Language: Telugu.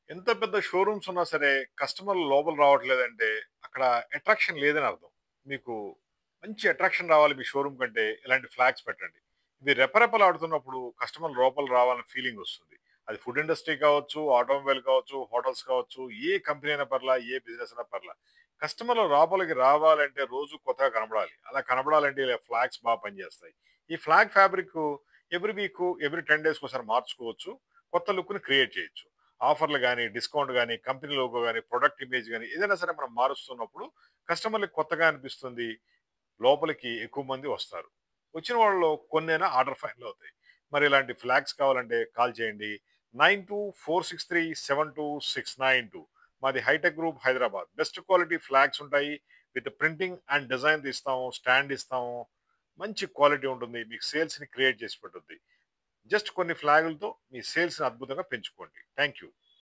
ఎంత పెద్ద షోరూమ్స్ ఉన్నా సరే కస్టమర్లు లోపల రావట్లేదంటే అక్కడ అట్రాక్షన్ లేదని అర్థం. మీకు మంచి అట్రాక్షన్ రావాలి మీ షోరూమ్ కంటే ఇలాంటి ఫ్లాగ్స్ పెట్టండి. ఇది రెపరెపలాడుతున్నప్పుడు కస్టమర్లు లోపల రావాలన్న ఫీలింగ్ వస్తుంది. అది ఫుడ్ ఇండస్ట్రీ కావచ్చు, ఆటోమొబైల్ కావచ్చు, హోటల్స్ కావచ్చు, ఏ కంపెనీ అయినా పర్లా, ఏ బిజినెస్ అయినా పర్లా. కస్టమర్లు లోపలికి రావాలంటే రోజు కొత్తగా కనపడాలి. అలా కనపడాలంటే ఇలా ఫ్లాగ్స్ బాగా పనిచేస్తాయి. ఈ flag fabric every week, every 10 డేస్‌కి ఒకసారి మార్చుకోవచ్చు. కొత్త లుక్‌ని క్రియేట్ చేయొచ్చు. ఆఫర్‌లు గాని, డిస్కౌంట్ గాని, కంపెనీ లోగో గాని, ప్రొడక్ట్ ఇమేజ్ గాని ఏదైనా సరే మనం మారుస్తున్నప్పుడు కస్టమర్‌లకి కొత్తగా అనిపిస్తుంది. లోపలికి ఎక్కువ మంది వస్తారు. వచ్చిన వాళ్ళలో కొన్నైనా ఆర్డర్ ఫైనల్ అవుతాయి. మరి ఇలాంటి ఫ్లాగ్స్ కావాలంటే కాల్ చేయండి. 9246372692. మాది hitech group Hyderabad. Best quality flags ఉంటాయి. విత్ ప్రింటింగ్ అండ్ డిజైన్ ఇస్తాము. స్టాండ్ ఇస్తాము. మంచి క్వాలిటీ ఉంటుంది. మీకు సేల్స్‌ని క్రియేట్ చేసి పెట్టుద్ది. జస్ట్ కొన్ని ఫ్లాగులతో మీ సేల్స్‌ని అద్భుతంగా పెంచుకోండి. Thank you.